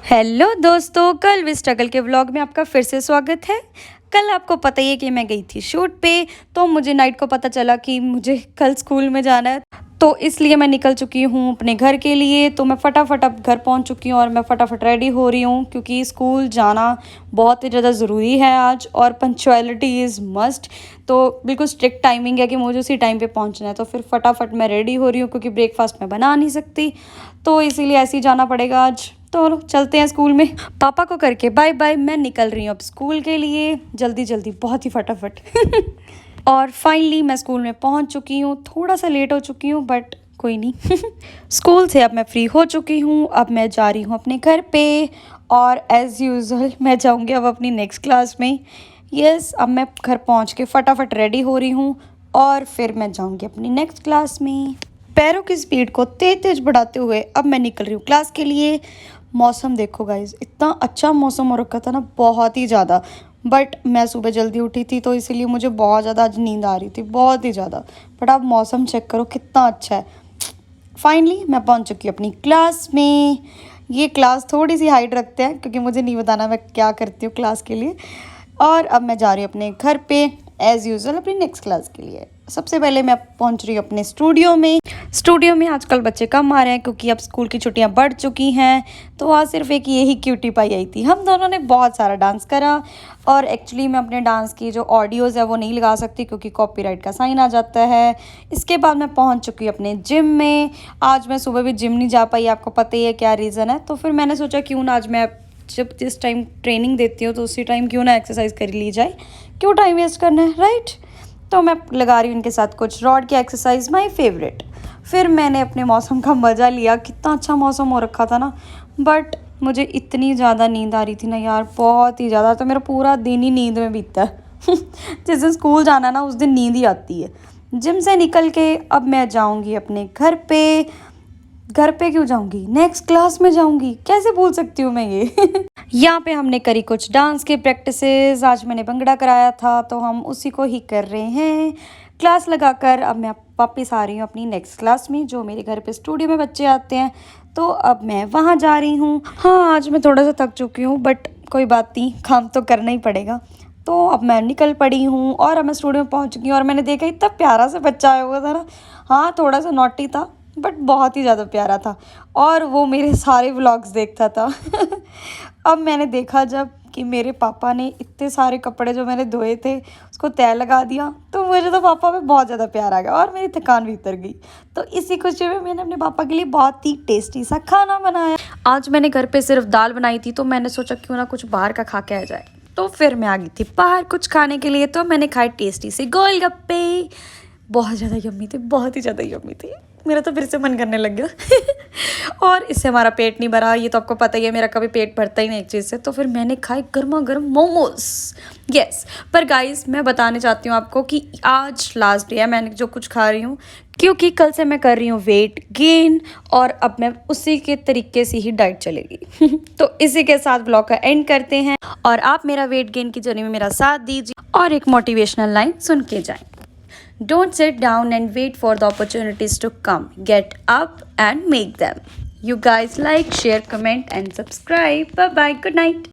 Hello दोस्तों, कल we struggle के व्लॉग में आपका फिर से स्वागत है। कल आपको पता ही है कि मैं गई थी शूट पे, तो मुझे नाइट को पता चला कि मुझे कल स्कूल में जाना है, तो इसलिए मैं निकल चुकी हूँ अपने घर के लिए। तो मैं फटाफट अब घर पहुँच चुकी हूँ और मैं फटाफट रेडी हो रही हूँ क्योंकि स्कूल जाना बहुत ही ज़्यादा ज़रूरी है आज, और पंक्चुअलिटी इज़ मस्ट। तो बिल्कुल स्ट्रिक्ट टाइमिंग है कि मुझे उसी टाइम पे पहुँचना है, तो फिर फटाफट मैं रेडी हो रही हूँ क्योंकि ब्रेकफास्ट मैं बना नहीं सकती, तो इसीलिए ऐसे ही जाना पड़ेगा आज। तो चलते हैं स्कूल में। पापा को करके बाय बाय, मैं निकल रही हूँ अब स्कूल के लिए, जल्दी जल्दी, बहुत ही फटाफट। और फाइनली मैं स्कूल में पहुँच चुकी हूँ, थोड़ा सा लेट हो चुकी हूँ बट कोई नहीं। स्कूल से अब मैं फ्री हो चुकी हूँ, अब मैं जा रही हूँ अपने घर पे, और एज़ यूजुअल मैं जाऊँगी अब अपनी नेक्स्ट क्लास में। यस, अब मैं घर पहुँच के फटाफट रेडी हो रही हूँ और फिर मैं जाऊँगी अपनी नेक्स्ट क्लास में। पैरों की स्पीड को तेज तेज बढ़ाते हुए अब मैं निकल रही हूँ क्लास के लिए। मौसम देखो गाइज, इतना अच्छा मौसम हो रखा था ना, बहुत ही ज़्यादा। बट मैं सुबह जल्दी उठी थी तो इसीलिए मुझे बहुत ज़्यादा आज नींद आ रही थी, बहुत ही ज़्यादा। बट आप मौसम चेक करो कितना अच्छा है। फाइनली मैं पहुंच चुकी हूँ अपनी क्लास में। ये क्लास थोड़ी सी हाइट रखते हैं क्योंकि मुझे नहीं बताना मैं क्या करती हूँ क्लास के लिए। और अब मैं जा रही हूँ अपने घर पे एज़ यूजुअल अपनी नेक्स्ट क्लास के लिए। सबसे पहले मैं पहुंच रही हूँ अपने स्टूडियो में आजकल बच्चे कम आ रहे हैं क्योंकि अब स्कूल की छुट्टियां बढ़ चुकी हैं। तो वहाँ सिर्फ एक यही क्यूटी पाई आई थी, हम दोनों ने बहुत सारा डांस करा। और एक्चुअली मैं अपने डांस की जो ऑडियोज़ है वो नहीं लगा सकती क्योंकि कॉपीराइट का साइन आ जाता है। इसके बाद मैं पहुँच चुकी हूँ अपने जिम में। आज मैं सुबह भी जिम नहीं जा पाई, आपको पता ही है क्या रीज़न है। तो फिर मैंने सोचा क्यों ना आज मैं जब जिस टाइम ट्रेनिंग देती हूँ तो उसी टाइम क्यों ना एक्सरसाइज कर ली जाए, क्यों टाइम वेस्ट करना है, राइट। तो मैं लगा रही हूँ इनके साथ कुछ रॉड की एक्सरसाइज, माय फेवरेट। फिर मैंने अपने मौसम का मज़ा लिया, कितना अच्छा मौसम हो रखा था ना। बट मुझे इतनी ज़्यादा नींद आ रही थी ना यार, बहुत ही ज़्यादा। तो मेरा पूरा दिन ही नींद में बीतता है। जिस दिन स्कूल जाना ना उस दिन नींद ही आती है। जिम से निकल के अब मैं जाऊँगी अपने घर पे। घर पे क्यों जाऊँगी, नेक्स्ट क्लास में जाऊँगी, कैसे भूल सकती हूँ मैं ये। यहाँ पे हमने करी कुछ डांस की प्रैक्टिसेस। आज मैंने भंगड़ा कराया था तो हम उसी को ही कर रहे हैं क्लास लगाकर। अब मैं वापस आ रही हूँ अपनी नेक्स्ट क्लास में, जो मेरे घर पे स्टूडियो में बच्चे आते हैं, तो अब मैं वहाँ जा रही हूँ। हाँ, आज मैं थोड़ा सा थक चुकी हूँ बट कोई बात नहीं, काम तो करना ही पड़ेगा। तो अब मैं निकल पड़ी हूँ और अब मैं स्टूडियो में पहुँच चुकी हूँ। और मैंने देखा इतना प्यारा सा बच्चा आया हुआ था ना। हाँ, थोड़ा सा नॉटी था बट बहुत ही ज़्यादा प्यारा था, और वो मेरे सारे व्लॉग्स देखता था। अब मैंने देखा जब कि मेरे पापा ने इतने सारे कपड़े जो मैंने धोए थे उसको तय लगा दिया, तो मुझे तो पापा पे बहुत ज़्यादा प्यार आ गया और मेरी थकान भी उतर गई। तो इसी खुशी में मैंने अपने पापा के लिए बहुत ही टेस्टी सा खाना बनाया। आज मैंने घर पे सिर्फ दाल बनाई थी, तो मैंने सोचा क्यों ना कुछ बाहर का खा के आ जाए। तो फिर मैं आ गई थी बाहर कुछ खाने के लिए। तो मैंने खाए टेस्टी से गोलगप्पे, बहुत ज़्यादा यम्मी थे, बहुत ही ज़्यादा यम्मी थे। मेरा तो फिर से मन करने लग गया। और इससे हमारा पेट नहीं भरा, ये तो आपको पता ही है, मेरा कभी पेट भरता ही नहीं एक चीज़ से। तो फिर मैंने खाए गर्मा गर्म मोमोज। यस, पर गाइस मैं बताने चाहती हूँ आपको कि आज लास्ट डे है मैंने जो कुछ खा रही हूँ, क्योंकि कल से मैं कर रही हूँ वेट गेन, और अब मैं उसी के तरीके से ही डाइट चलेगी। तो इसी के साथ ब्लॉग का एंड करते हैं, और आप मेरा वेट गेन की जर्नी में मेरा साथ दीजिए और एक मोटिवेशनल लाइन सुन के जाएं। Don't sit down and wait for the opportunities to come. Get up and make them. You guys like, share, comment and subscribe. Bye bye. Good night.